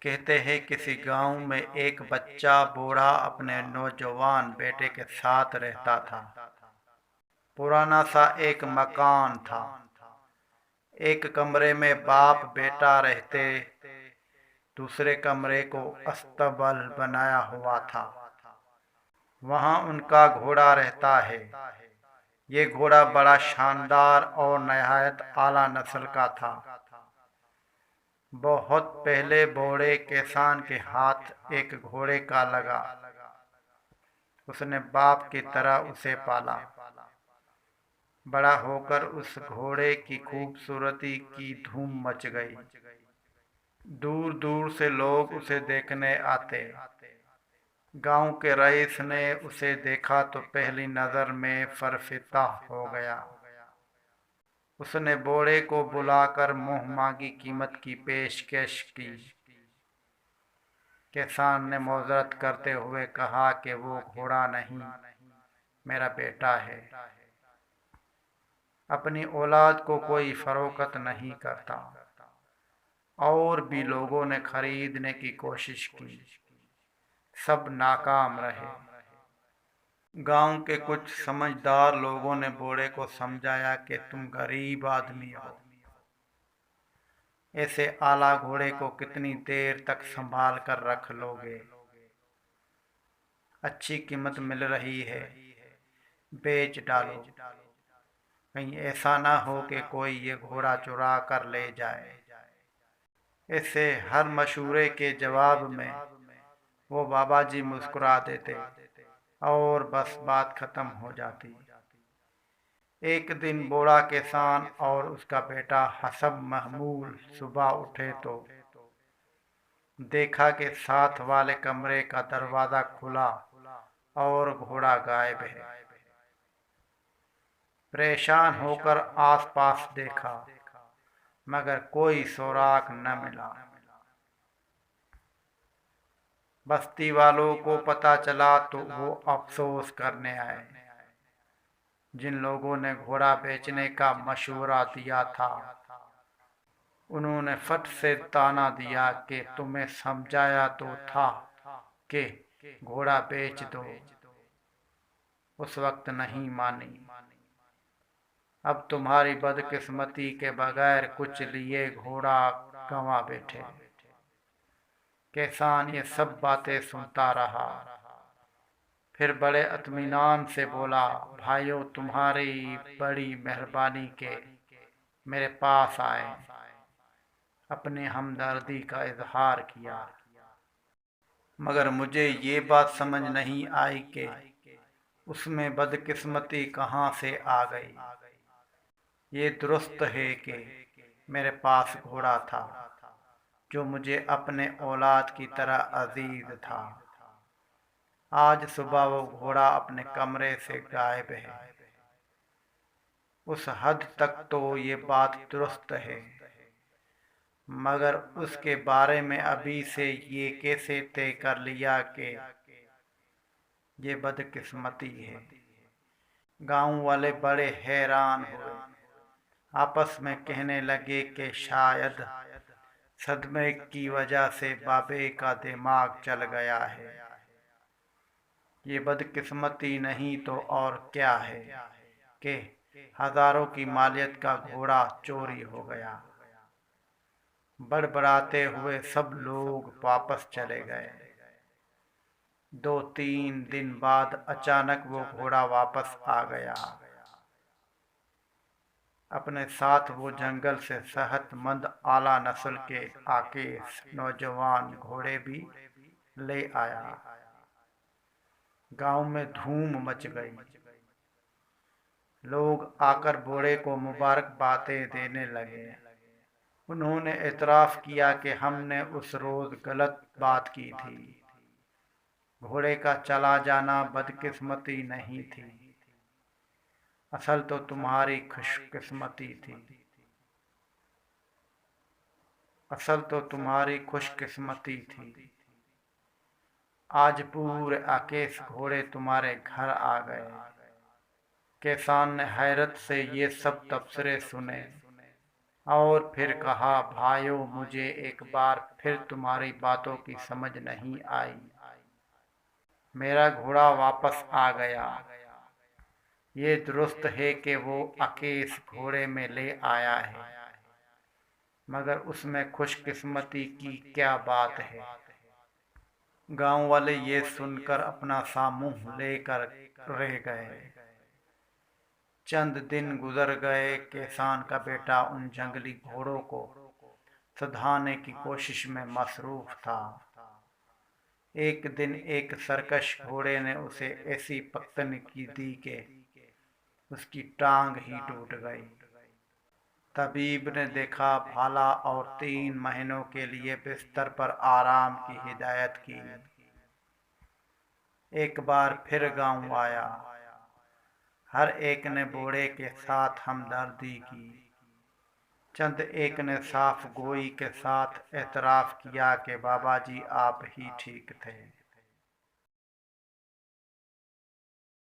कहते हैं किसी गांव में एक बच्चा बूढ़ा अपने नौजवान बेटे के साथ रहता था। पुराना सा एक मकान था। एक कमरे में बाप बेटा रहते, दूसरे कमरे को अस्तबल बनाया हुआ था। वहां उनका घोड़ा रहता है। ये घोड़ा बड़ा शानदार और नहायत आला नस्ल का था। बहुत पहले बूढ़े किसान के हाथ एक घोड़े का लगा। उसने बाप की तरह उसे पाला। बड़ा होकर उस घोड़े की खूबसूरती की धूम मच गई। दूर दूर से लोग उसे देखने आते। गांव के रईस ने उसे देखा तो पहली नजर में फरफिदा हो गया। उसने बूढ़े को बुलाकर मुंह मांगी कीमत की पेशकश की। किसान ने मुआवजत करते हुए कहा कि वो घोड़ा नहीं, मेरा बेटा है। अपनी औलाद को कोई फरोख्त नहीं करता। और भी लोगों ने खरीदने की कोशिश की, सब नाकाम रहे। गांव के कुछ समझदार लोगों ने बूढ़े को समझाया कि तुम गरीब आदमी हो, ऐसे आला घोड़े को कितनी देर तक संभाल कर रख लोगे। अच्छी कीमत मिल रही है, बेच डालो। कहीं ऐसा ना हो कि कोई ये घोड़ा चुरा कर ले जाए। ऐसे हर मशूरे के जवाब में वो बाबा जी मुस्कुरा देते और बस बात खत्म हो जाती। एक दिन बूढ़ा किसान और उसका बेटा हसब महमूल सुबह उठे तो देखा कि साथ वाले कमरे का दरवाजा खुला और घोड़ा गायब है। परेशान होकर आसपास देखा, मगर कोई सुराग न मिला। बस्ती वालों को पता चला तो वो अफसोस करने आए। जिन लोगों ने घोड़ा बेचने का मशवरा दिया था, उन्होंने फट से ताना दिया कि तुम्हें समझाया तो था कि घोड़ा बेच दो, उस वक्त नहीं मानी। अब तुम्हारी बदकिस्मती के बगैर कुछ लिए घोड़ा गंवा बैठे। किसान ये सब बातें सुनता रहा, फिर बड़े इत्मीनान से बोला, भाइयों तुम्हारी बड़ी मेहरबानी के मेरे पास आए, अपने हमदर्दी का इजहार किया। मगर मुझे ये बात समझ नहीं आई कि उसमें बदकिस्मती कहाँ से आ गई। ये दुरुस्त है कि मेरे पास घोड़ा था जो मुझे अपने औलाद की तरह अजीज था। आज सुबह वो घोड़ा अपने कमरे से गायब है। उस हद तक तो ये बात दुरुस्त है, मगर उसके बारे में अभी से ये कैसे तय कर लिया कि ये बदकिस्मती है। गांव वाले बड़े हैरान हुए, आपस में कहने लगे कि शायद सदमे की वजह से बाबे का दिमाग चल गया है। ये बदकिस्मती नहीं तो और क्या है कि हजारों की मालियत का घोड़ा चोरी हो गया। बड़बड़ाते हुए सब लोग वापस चले गए। 2-3 दिन बाद अचानक वो घोड़ा वापस आ गया। अपने साथ वो जंगल से सेहतमंद आला नस्ल के आकेश नौजवान घोड़े भी ले आया। गांव में धूम मच गई। लोग आकर बूढ़े को मुबारकबादें देने लगे। उन्होंने एतराफ़ किया कि हमने उस रोज़ गलत बात की थी। घोड़े का चला जाना बदकिस्मती नहीं थी, असल तो तुम्हारी खुशकिस्मती थी। असल तो तुम्हारी खुशकिस्मती थी। आज पूरे आकेश घोड़े तुम्हारे घर आ गए। किसान ने हैरत से ये सब तबसरे सुने। और फिर कहा, भाइयों, मुझे एक बार फिर तुम्हारी बातों की समझ नहीं आई। मेरा घोड़ा वापस आ गया। ये दुरुस्त है कि वो अकेस घोड़े में ले आया है, मगर उसमें खुशकिस्मती की क्या बात है। गांव वाले ये सुनकर अपना सा मुंह लेकर रह गए। चंद दिन गुजर गए। किसान का बेटा उन जंगली घोड़ों को सुधारने की कोशिश में मसरूफ था। एक दिन एक सरकश घोड़े ने उसे ऐसी पक्तन की दी कि उसकी टांग ही टूट गई। तबीब ने देखा भाला और 3 महीनों के लिए बिस्तर पर आराम की हिदायत की। एक बार फिर गांव आया। हर एक ने बूढ़े के साथ हमदर्दी की। चंद एक ने साफ गोई के साथ एतराफ़ किया कि बाबा जी आप ही ठीक थे।